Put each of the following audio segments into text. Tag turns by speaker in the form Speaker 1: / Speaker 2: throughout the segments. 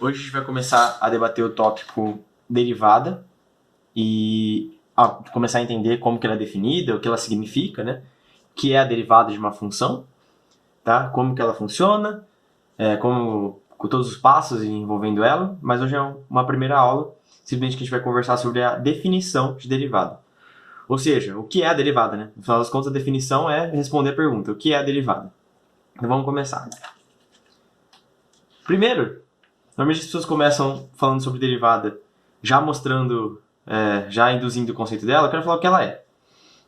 Speaker 1: Hoje a gente vai começar a debater o tópico derivada e começar a entender como que ela é definida, o que ela significa, né? O que é a derivada de uma função, tá? Como que ela funciona, com todos os passos envolvendo ela, mas hoje é uma primeira aula, simplesmente que a gente vai conversar sobre a definição de derivada. Ou seja, o que é a derivada, né? No final das contas, a definição é responder a pergunta, o que é a derivada? Então vamos começar. Primeiro, normalmente as pessoas começam falando sobre derivada, já mostrando, já induzindo o conceito dela. Eu quero falar o que ela é.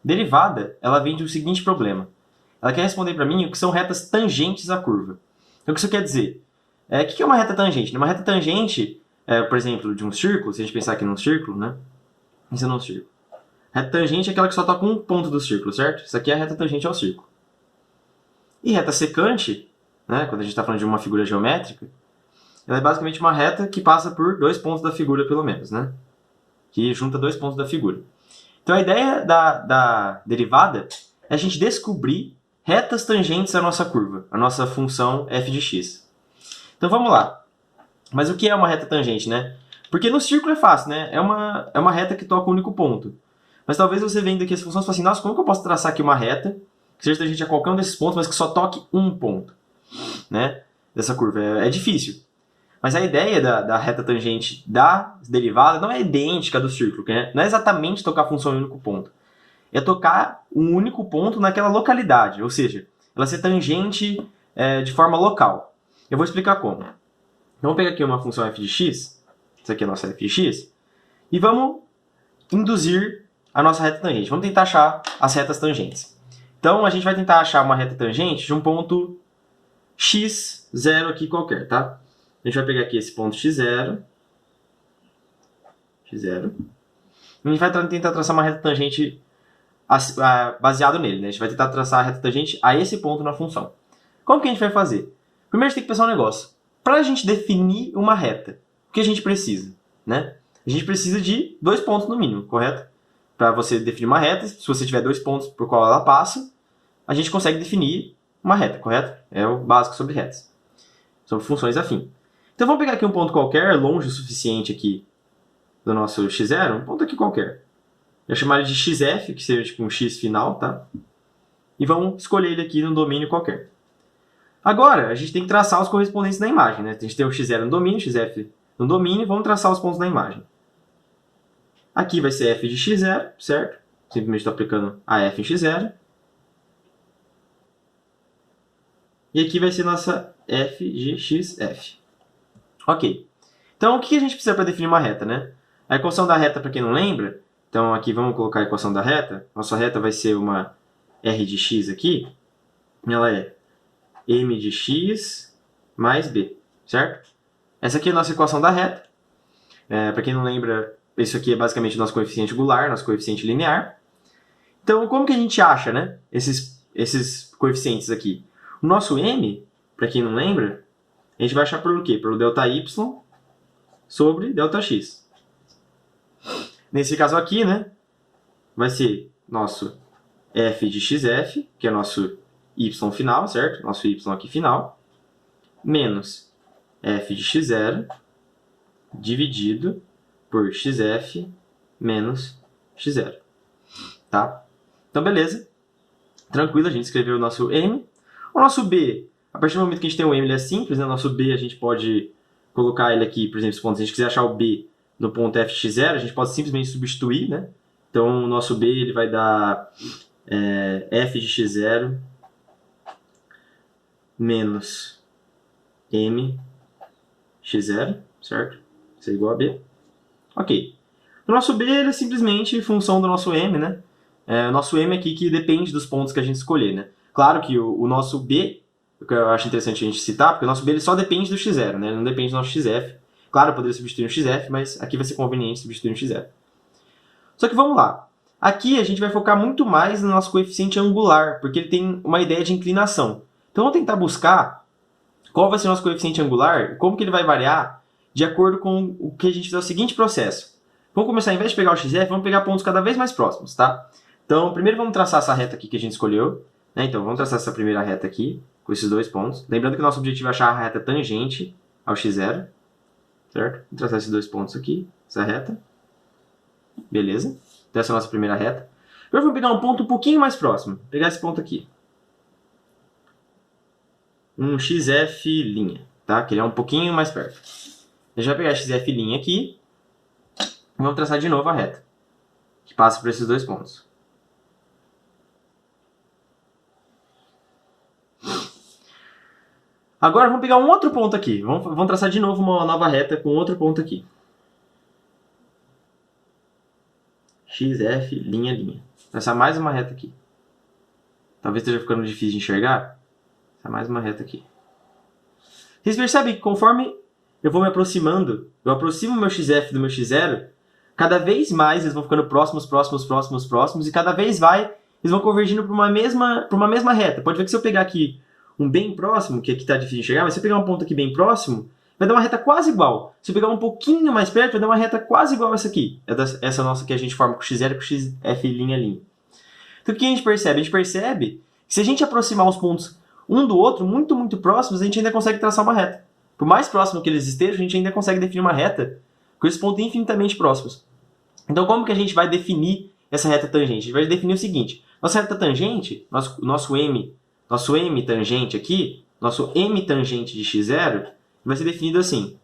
Speaker 1: Derivada, ela vem do seguinte problema. Ela quer responder para mim o que são retas tangentes à curva. Então, o que isso quer dizer? O que é uma reta tangente? Uma reta tangente, por exemplo, de um círculo, se a gente pensar aqui num círculo, né? Isso é num círculo. Reta tangente é aquela que só toca um ponto do círculo, certo? Isso aqui é a reta tangente ao círculo. E reta secante, né, quando a gente está falando de uma figura geométrica, ela é basicamente uma reta que passa por dois pontos da figura, pelo menos, né? Que junta dois pontos da figura. Então a ideia da derivada é a gente descobrir retas tangentes à nossa curva, a nossa função f de x. Então vamos lá. Mas o que é uma reta tangente, né? Porque no círculo é fácil, né? É uma reta que toca um único ponto. Mas talvez você vendo aqui as funções e fale assim, nossa, como que eu posso traçar aqui uma reta que seja tangente a qualquer um desses pontos, mas que só toque um ponto, né? Dessa curva. É difícil. Mas a ideia da reta tangente da derivada não é idêntica do círculo, né? Não é exatamente tocar a função em um único ponto. É tocar um único ponto naquela localidade, ou seja, ela ser tangente de forma local. Eu vou explicar como. Então, vamos pegar aqui uma função f de x, isso aqui é a nossa f de x, e vamos induzir a nossa reta tangente. Vamos tentar achar as retas tangentes. Então, a gente vai tentar achar uma reta tangente de um ponto x0 aqui qualquer, tá? A gente vai pegar aqui esse ponto x0. E a gente vai tentar traçar uma reta tangente baseado nele, né? A gente vai tentar traçar a reta tangente a esse ponto na função. Como que a gente vai fazer? Primeiro a gente tem que pensar um negócio. Para a gente definir uma reta, o que a gente precisa, né? A gente precisa de dois pontos no mínimo, correto? Para você definir uma reta, se você tiver dois pontos por qual ela passa, a gente consegue definir uma reta, correto? É o básico sobre retas, sobre funções afim. Então vamos pegar aqui um ponto qualquer, longe o suficiente aqui do nosso x0, um ponto aqui qualquer. Eu vou chamar ele de xf, que seja tipo um x final, tá? E vamos escolher ele aqui num domínio qualquer. Agora, a gente tem que traçar os correspondentes na imagem, né? A gente tem o x0 no domínio, xf no domínio, e vamos traçar os pontos na imagem. Aqui vai ser f de x0, certo? Simplesmente estou aplicando a f em x0. E aqui vai ser nossa f de xf. Ok. Então, o que a gente precisa para definir uma reta, né? A equação da reta, para quem não lembra, então aqui vamos colocar a equação da reta. Nossa reta vai ser uma r de x aqui. Ela é m de x mais b, certo? Essa aqui é a nossa equação da reta. Para quem não lembra, isso aqui é basicamente o nosso coeficiente angular, nosso coeficiente linear. Então, como que a gente acha, né, esses coeficientes aqui? O nosso m, para quem não lembra, a gente vai achar por o quê? Pelo ΔY sobre ΔX. Nesse caso aqui, né, vai ser nosso f de xf, que é nosso y final, certo? Nosso y aqui final, menos f de x0 dividido por xf menos x0. Tá? Então, beleza. Tranquilo, a gente escreveu o nosso m. O nosso b, a partir do momento que a gente tem o m, ele é simples, né? O nosso b a gente pode colocar ele aqui, por exemplo, se a gente quiser achar o b no ponto f de x0, a gente pode simplesmente substituir, né? Então, o nosso b ele vai dar f de x0 menos m x0, certo? Isso é igual a b. Ok. O nosso b ele é simplesmente função do nosso m, né? O nosso m aqui que depende dos pontos que a gente escolher, né? Claro que o nosso b, que eu acho interessante a gente citar, porque o nosso b ele só depende do x0, né? Ele não depende do nosso xf. Claro, eu poderia substituir um xf, mas aqui vai ser conveniente substituir um x0. Só que vamos lá. Aqui a gente vai focar muito mais no nosso coeficiente angular, porque ele tem uma ideia de inclinação. Então vamos tentar buscar qual vai ser o nosso coeficiente angular e como que ele vai variar de acordo com o que a gente fizer o seguinte processo. Vamos começar, ao invés de pegar o xf, vamos pegar pontos cada vez mais próximos, tá? Então, primeiro vamos traçar essa reta aqui que a gente escolheu, né? Então, vamos traçar essa primeira reta aqui, com esses dois pontos. Lembrando que o nosso objetivo é achar a reta tangente ao x0. certo? Vou traçar esses 2 pontos aqui, essa reta. Beleza? Então essa é a nossa primeira reta. Agora vamos pegar um ponto um pouquinho mais próximo. Vou pegar esse ponto aqui. Um XF', tá? Que ele é um pouquinho mais perto. A gente vai pegar XF' aqui e vamos traçar de novo a reta, que passa por esses 2 pontos. Agora vamos pegar um outro ponto aqui. Vamos traçar de novo uma nova reta com outro ponto aqui. XF'. Traçar mais uma reta aqui. Talvez esteja ficando difícil de enxergar. Traçar mais uma reta aqui. Vocês percebem que conforme eu vou me aproximando, eu aproximo o meu XF do meu X0, cada vez mais eles vão ficando próximos, e cada vez eles vão convergindo para uma mesma reta. Pode ver que se eu pegar aqui um bem próximo, que aqui está difícil de enxergar, mas se eu pegar um ponto aqui bem próximo, vai dar uma reta quase igual. Se eu pegar um pouquinho mais perto, vai dar uma reta quase igual a essa aqui. Essa nossa que a gente forma com X0 e com XF'. Então o que a gente percebe? A gente percebe que se a gente aproximar os pontos um do outro, muito próximos, a gente ainda consegue traçar uma reta. Por mais próximo que eles estejam, a gente ainda consegue definir uma reta com esses pontos infinitamente próximos. Então como que a gente vai definir essa reta tangente? A gente vai definir o seguinte. Nossa reta tangente, nosso M tangente aqui, nosso M tangente de x0, vai ser definido assim.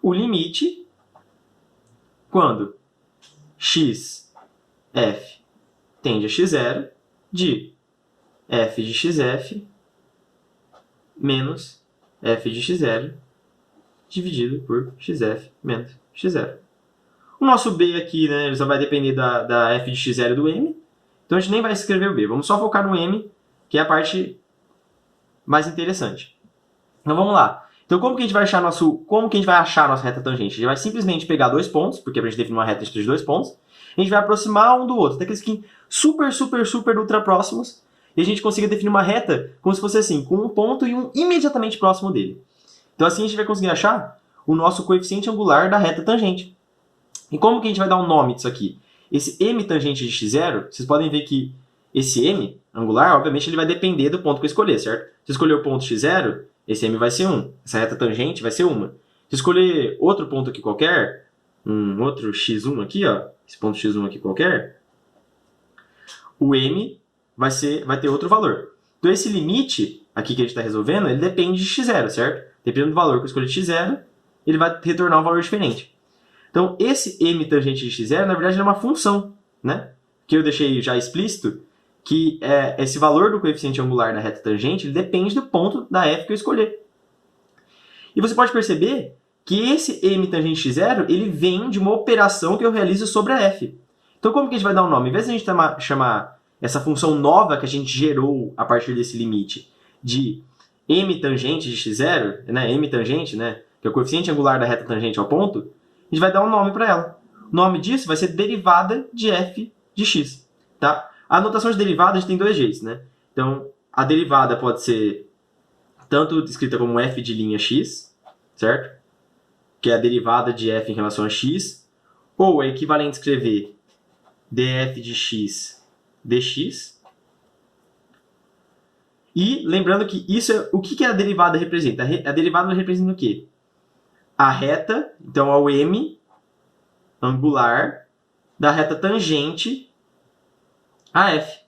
Speaker 1: O limite quando x, f tende a x0 de f de xf menos f de x0 dividido por xf menos x0. O nosso b aqui, né, ele só vai depender da f de x0 do m, então a gente nem vai escrever o b. Vamos só focar no m, que é a parte mais interessante. Então vamos lá. Então como que a gente vai achar a nossa reta tangente? A gente vai simplesmente pegar 2 pontos, porque para a gente definir uma reta entre os 2 pontos, a gente vai aproximar um do outro, daqueles que super ultra próximos, e a gente consiga definir uma reta como se fosse assim, com um ponto e um imediatamente próximo dele. Então assim a gente vai conseguir achar o nosso coeficiente angular da reta tangente. E como que a gente vai dar um nome disso aqui? Esse m tangente de x0, vocês podem ver que esse m angular, obviamente, ele vai depender do ponto que eu escolher, certo? Se eu escolher o ponto x0, esse m vai ser 1. Essa reta tangente vai ser 1. Se eu escolher outro ponto aqui qualquer, um outro x1 aqui, ó, esse ponto x1 aqui qualquer, o m vai ter outro valor. Então esse limite aqui que a gente está resolvendo, ele depende de x0, certo? Dependendo do valor que eu escolhi de x0, ele vai retornar um valor diferente. Então, esse m tangente de x0, na verdade, é uma função, né? Que eu deixei já explícito, que esse valor do coeficiente angular da reta tangente ele depende do ponto da f que eu escolher. E você pode perceber que esse m tangente de x0 ele vem de uma operação que eu realizo sobre a f. Então, como que a gente vai dar um nome? Em vez de a gente chamar essa função nova que a gente gerou a partir desse limite de m tangente de x0, né? M tangente, né? Que é o coeficiente angular da reta tangente ao ponto, a gente vai dar um nome para ela. O nome disso vai ser derivada de f de x. Tá? A notação de derivada a gente tem 2 jeitos. Né? Então, a derivada pode ser tanto escrita como f de linha x, certo? Que é a derivada de f em relação a x, ou é equivalente a escrever df de x dx. E lembrando que isso é o que a derivada representa? A derivada representa o quê? A reta, então é o m angular da reta tangente a f,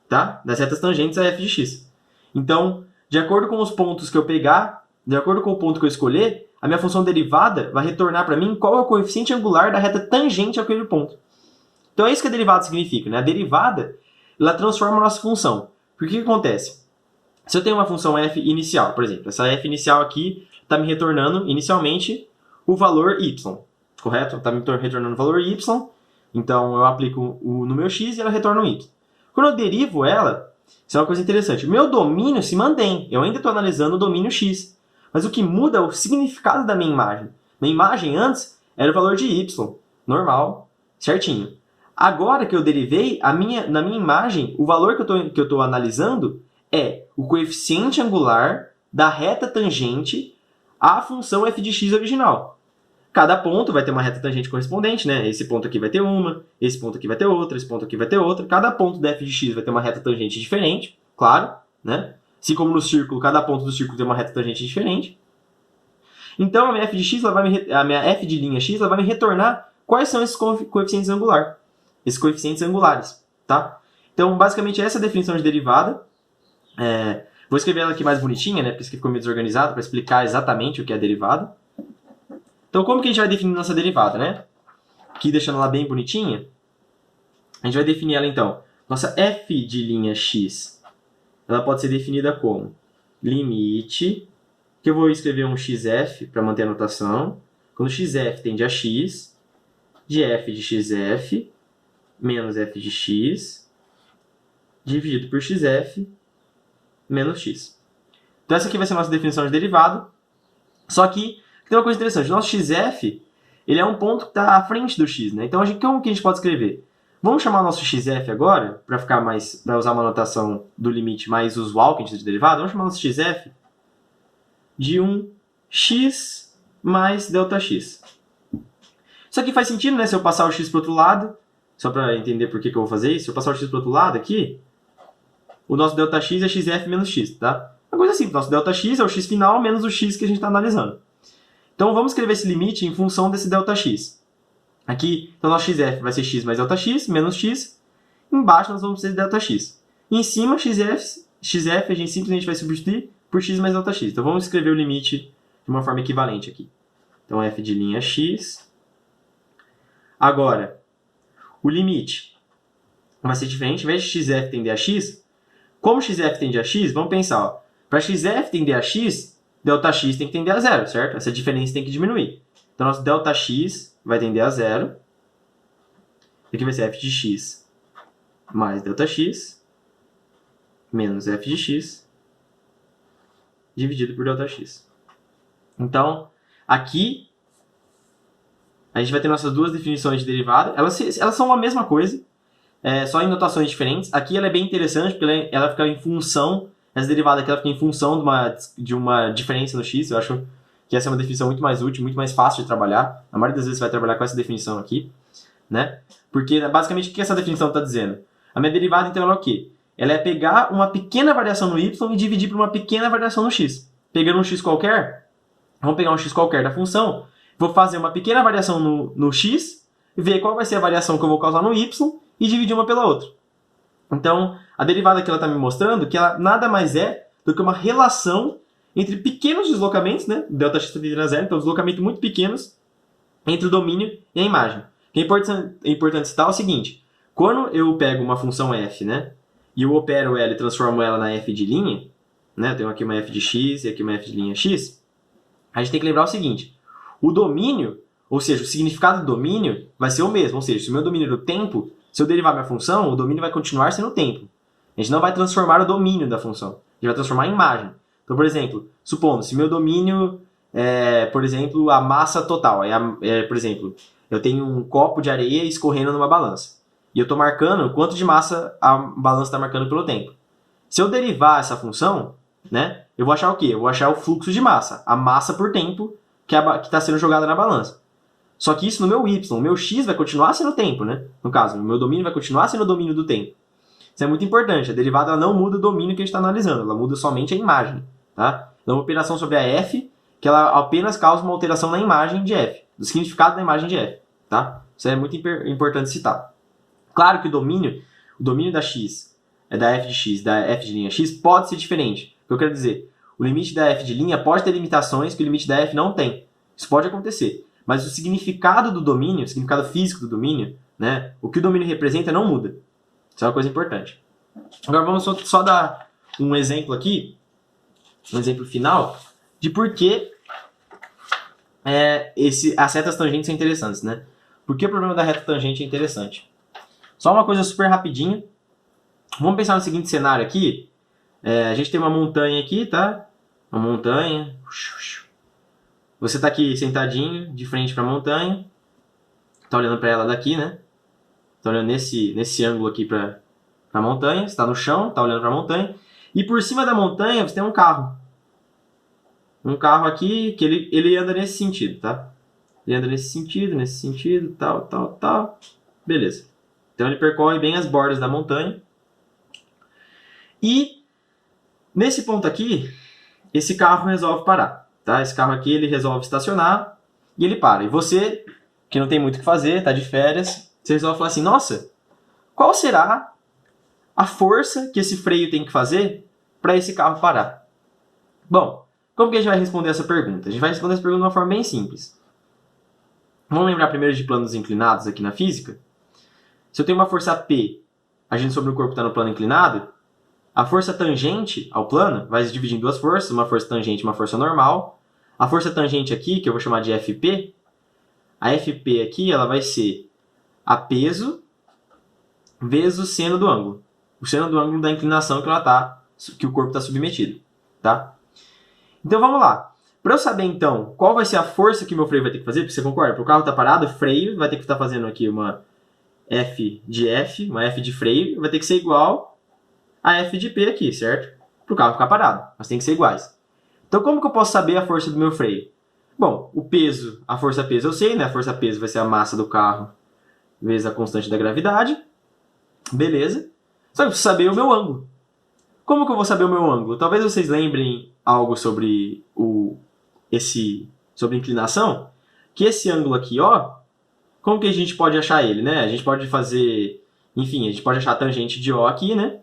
Speaker 1: tá? Das retas tangentes a f de x. Então, de acordo com os pontos que eu pegar, de acordo com o ponto que eu escolher, a minha função derivada vai retornar para mim qual é o coeficiente angular da reta tangente àquele ponto. Então é isso que a derivada significa, né? A derivada, ela transforma a nossa função. Porque o que acontece? Se eu tenho uma função f inicial, por exemplo, essa f inicial aqui está me retornando, inicialmente, o valor y, correto? Está me retornando o valor y, então eu aplico no meu x e ela retorna um y. Quando eu derivo ela, isso é uma coisa interessante. O meu domínio se mantém, eu ainda estou analisando o domínio x, mas o que muda é o significado da minha imagem. Minha imagem antes era o valor de y, normal, certinho. Agora que eu derivei, na minha imagem, o valor que eu estou analisando é o coeficiente angular da reta tangente à função f de x original. Cada ponto vai ter uma reta tangente correspondente, né? Esse ponto aqui vai ter uma, esse ponto aqui vai ter outra, esse ponto aqui vai ter outra. Cada ponto da f de x vai ter uma reta tangente diferente, claro, né? Assim como no círculo, cada ponto do círculo tem uma reta tangente diferente. Então, a minha f de x, a minha f de linha x, ela vai me retornar quais são esses coeficientes angulares, tá? Então, basicamente, essa é a definição de derivada. Vou escrever ela aqui mais bonitinha, né? Porque isso aqui ficou meio desorganizado para explicar exatamente o que é a derivada. Então, como que a gente vai definir nossa derivada, né? Aqui, deixando ela bem bonitinha, a gente vai definir ela, então. Nossa f de linha x, ela pode ser definida como limite, que eu vou escrever um xf para manter a notação, quando xf tende a x, de f de xf menos f de x, dividido por xf menos x. Então, essa aqui vai ser a nossa definição de derivada. Só que tem uma coisa interessante. O nosso xf, ele é um ponto que está à frente do x, né? Então, como que a gente pode escrever? Vamos chamar o nosso xf agora, para usar uma notação do limite mais usual que a gente usa de derivada. Vamos chamar o nosso xf de um x mais ΔX. Isso aqui faz sentido, né? Se eu passar o x para o outro lado, só para entender por que eu vou fazer isso, se eu passar o x para o outro lado aqui, o nosso ΔX é xf menos x, tá? Uma coisa simples, nosso ΔX é o x final menos o x que a gente está analisando. Então, vamos escrever esse limite em função desse ΔX. Aqui, então, nosso xf vai ser x mais ΔX, menos x. Embaixo, nós vamos ter ΔX. E em cima, xf a gente simplesmente vai substituir por x mais ΔX. Então, vamos escrever o limite de uma forma equivalente aqui. Então, f de linha x. Agora, o limite vai ser diferente. Ao invés de xf tender a x, como xf tende a x, vamos pensar, para xf tender a x, ΔX tem que tender a zero, certo? Essa diferença tem que diminuir. Então, nosso ΔX vai tender a zero. Aqui vai ser f de x mais ΔX menos f de x dividido por ΔX. Então, aqui, a gente vai ter nossas duas definições de derivada. Elas são a mesma coisa, só em notações diferentes. Aqui ela é bem interessante, porque ela fica em função, essa derivada aqui ela fica em função de uma diferença no x. Eu acho que essa é uma definição muito mais útil, muito mais fácil de trabalhar. A maioria das vezes você vai trabalhar com essa definição aqui, né? Porque, basicamente, o que essa definição está dizendo? A minha derivada, então, ela é o quê? Ela é pegar uma pequena variação no y e dividir por uma pequena variação no x. Pegando um x qualquer, vamos pegar um x qualquer da função, vou fazer uma pequena variação no x, ver qual vai ser a variação que eu vou causar no y e dividir uma pela outra. Então, a derivada que ela está me mostrando, que ela nada mais é do que uma relação entre pequenos deslocamentos, né? ΔX está tendendo a zero, então deslocamentos muito pequenos entre o domínio e a imagem. O que é importante citar é o seguinte: quando eu pego uma função f, né, e eu opero ela e transformo ela na f de linha, né, eu tenho aqui uma f de x e aqui uma f de linha x, a gente tem que lembrar o seguinte: o domínio, ou seja, o significado do domínio vai ser o mesmo. Ou seja, se o meu domínio é do tempo, se eu derivar minha função, o domínio vai continuar sendo o tempo. A gente não vai transformar o domínio da função, a gente vai transformar a imagem. Então, por exemplo, supondo, se meu domínio é, por exemplo, a massa total. Por exemplo, eu tenho um copo de areia escorrendo numa balança. E eu estou marcando quanto de massa a balança está marcando pelo tempo. Se eu derivar essa função, né, eu vou achar o quê? Eu vou achar o fluxo de massa, a massa por tempo que está sendo jogada na balança. Só que isso no meu y, o meu x vai continuar sendo o tempo, né? No caso, o meu domínio vai continuar sendo o domínio do tempo. Isso é muito importante. A derivada ela não muda o domínio que a gente está analisando, ela muda somente a imagem. Tá? Então, uma operação sobre a f, que ela apenas causa uma alteração na imagem de f, do significado da imagem de f. Tá? Isso é muito importante citar. Claro que o domínio da x, da f de x, da f de linha x, pode ser diferente. O que eu quero dizer? O limite da f de linha pode ter limitações que o limite da f não tem. Isso pode acontecer. Mas o significado do domínio, o significado físico do domínio, né, o que o domínio representa não muda. Isso é uma coisa importante. Agora vamos só dar um exemplo aqui, um exemplo final, de por que as retas tangentes são interessantes, né? Por que o problema da reta tangente é interessante? Só uma coisa super rapidinho. Vamos pensar no seguinte cenário aqui. A gente tem uma montanha aqui, tá? Uma montanha. Você está aqui sentadinho, de frente para a montanha. Está olhando para ela daqui, né? Está olhando nesse ângulo aqui para a montanha. Você está no chão, está olhando para a montanha. E por cima da montanha você tem um carro. Um carro aqui que ele anda nesse sentido, tá? Ele anda nesse sentido, tal. Beleza. Então ele percorre bem as bordas da montanha. E nesse ponto aqui, esse carro resolve parar. tá? Esse carro aqui, ele resolve estacionar e ele para. E você, que não tem muito o que fazer, tá de férias, você resolve falar assim, nossa, qual será a força que esse freio tem que fazer para esse carro parar? Bom, como que a gente vai responder essa pergunta? A gente vai responder essa pergunta de uma forma bem simples. Vamos lembrar primeiro de planos inclinados aqui na física? Se eu tenho uma força P agindo sobre o corpo que está no plano inclinado, a força tangente ao plano vai se dividir em duas forças, uma força tangente e uma força normal. A força tangente aqui, que eu vou chamar de FP, a FP aqui ela vai ser a peso vezes o seno do ângulo. O seno do ângulo da inclinação que o corpo está submetido. Tá? Então vamos lá. Para eu saber então qual vai ser a força que meu freio vai ter que fazer, porque você concorda? Para o carro estar parado, o freio vai ter que estar fazendo aqui uma F, uma F de freio, vai ter que ser igual a F de P aqui, certo? Para o carro ficar parado, mas tem que ser iguais. Então como que eu posso saber a força do meu freio? Bom, o peso, a força peso eu sei, né? A força peso vai ser a massa do carro vezes a constante da gravidade. Beleza. Só que eu preciso saber o meu ângulo. Como que eu vou saber o meu ângulo? Talvez vocês lembrem algo sobre sobre inclinação, que esse ângulo aqui, ó, como que a gente pode achar ele, né? A gente pode fazer, enfim, a gente pode achar a tangente de O aqui, né?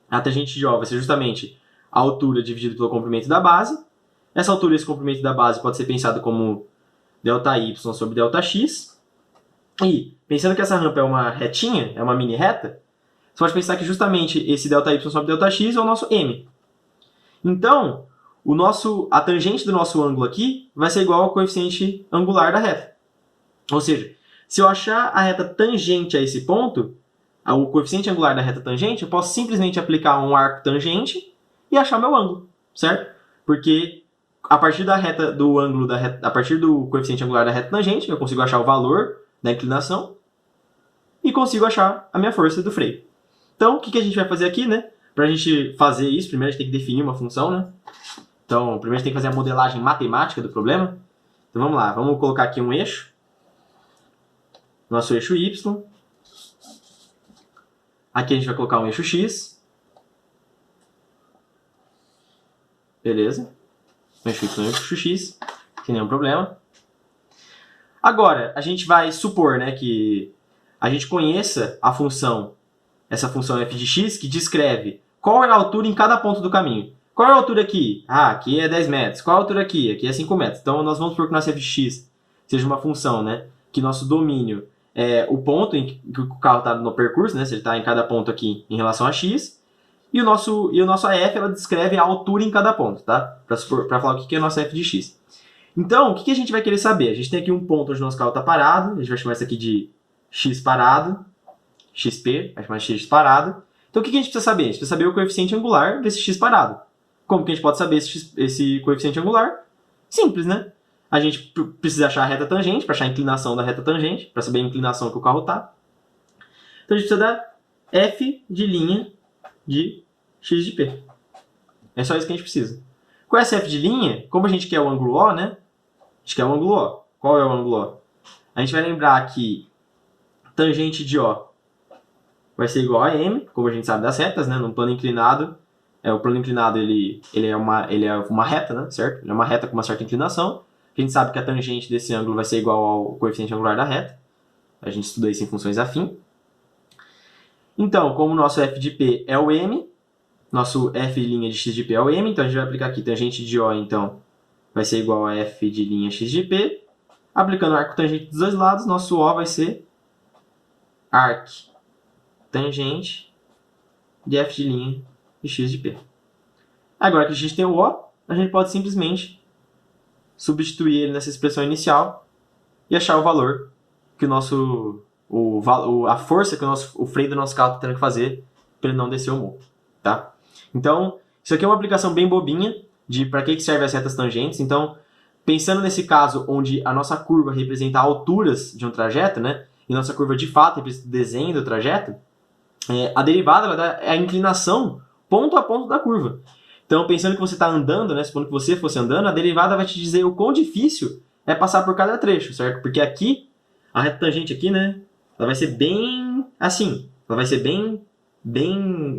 Speaker 1: A tangente de O vai ser justamente a altura dividida pelo comprimento da base. Essa altura e esse comprimento da base pode ser pensado como ΔY sobre ΔX. E, pensando que essa rampa é uma retinha, é uma mini reta, você pode pensar que justamente esse ΔY sobre ΔX é o nosso M. Então, a tangente do nosso ângulo aqui vai ser igual ao coeficiente angular da reta. Ou seja, se eu achar a reta tangente a esse ponto, o coeficiente angular da reta tangente, eu posso simplesmente aplicar um arco tangente e achar meu ângulo, certo? Porque a partir a partir do coeficiente angular da reta tangente, eu consigo achar o valor da inclinação e consigo achar a minha força do freio. Então, o que a gente vai fazer aqui, né? Para a gente fazer isso, primeiro a gente tem que definir uma função, né? Então, primeiro a gente tem que fazer a modelagem matemática do problema. Então, vamos lá. Vamos colocar aqui um eixo. Nosso eixo Y. Aqui a gente vai colocar um eixo X. Beleza. Um eixo Y e um eixo X. Sem nenhum problema. Agora, a gente vai supor, né, que a gente conheça a função, essa função f de x, que descreve qual é a altura em cada ponto do caminho. Qual é a altura aqui? Ah, aqui é 10 metros. Qual é a altura aqui? Aqui é 5 metros. Então, nós vamos supor que nossa f de x seja uma função, né, que nosso domínio é o ponto em que o carro está no percurso, né, se ele está em cada ponto aqui em relação a x, e o nosso AF ela descreve a altura em cada ponto, tá? Para falar o que é nossa f de x. Então, o que a gente vai querer saber? A gente tem aqui um ponto onde o nosso carro está parado, a gente vai chamar isso aqui de x parado, xp, vai chamar de x parado. Então, o que a gente precisa saber? A gente precisa saber o coeficiente angular desse x parado. Como que a gente pode saber esse coeficiente angular? Simples, né? A gente precisa achar a reta tangente, para achar a inclinação da reta tangente, para saber a inclinação que o carro está. Então, a gente precisa da f de linha de x de p. É só isso que a gente precisa. Com essa f de linha, como a gente quer o ângulo O, né? A gente quer o ângulo O. Qual é o ângulo O? A gente vai lembrar que tangente de O vai ser igual a M, como a gente sabe das retas, né? Num plano inclinado, o plano inclinado ele é uma reta, né? Certo? Ele é uma reta com uma certa inclinação. A gente sabe que a tangente desse ângulo vai ser igual ao coeficiente angular da reta. A gente estuda isso em funções afim. Então, como o nosso f de p é o M, nosso f de x de p é o M, então a gente vai aplicar aqui tangente de O, então, vai ser igual a f de linha x de p. Aplicando o arco tangente dos dois lados, nosso O vai ser arc tangente de f de linha de x de p. Agora que a gente tem o O, a gente pode simplesmente substituir ele nessa expressão inicial e achar o valor que a força que o freio do nosso carro está tendo que fazer para ele não descer o morro. Tá? Então, isso aqui é uma aplicação bem bobinha de para que servem as retas tangentes. Então, pensando nesse caso onde a nossa curva representa alturas de um trajeto, né? E nossa curva de fato representa o desenho do trajeto, a derivada é a inclinação ponto a ponto da curva. Então, pensando que você está andando, né? Supondo que você fosse andando, a derivada vai te dizer o quão difícil é passar por cada trecho, certo? Porque aqui, a reta tangente aqui, né? Ela vai ser bem assim. Ela vai ser bem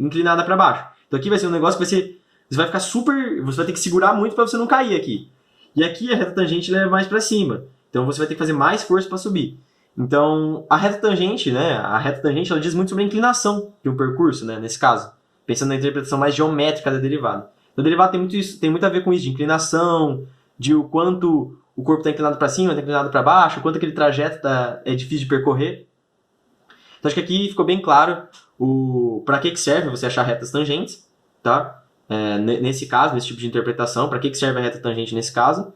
Speaker 1: inclinada para baixo. Então aqui vai ser um negócio que você vai ficar super... Você vai ter que segurar muito para você não cair aqui. E aqui a reta tangente é mais para cima. Então você vai ter que fazer mais força para subir. Então a reta tangente, né? A reta tangente ela diz muito sobre a inclinação de um percurso, né? Nesse caso, pensando na interpretação mais geométrica da derivada. Então, a derivada tem muito isso, tem muito a ver com isso, de inclinação, de o quanto o corpo está inclinado para cima, está inclinado para baixo, o quanto aquele trajeto é difícil de percorrer. Então acho que aqui ficou bem claro para que serve você achar retas tangentes, tá? Nesse caso, nesse tipo de interpretação, para que serve a reta tangente nesse caso,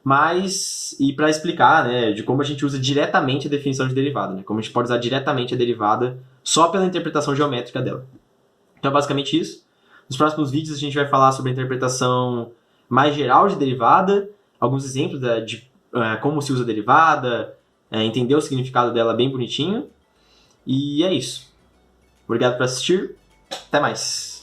Speaker 1: mas e para explicar, né, de como a gente usa diretamente a definição de derivada, né? Como a gente pode usar diretamente a derivada só pela interpretação geométrica dela. Então é basicamente isso. Nos próximos vídeos a gente vai falar sobre a interpretação mais geral de derivada, alguns exemplos de como se usa a derivada, entender o significado dela bem bonitinho. E é isso. Obrigado por assistir. Até mais.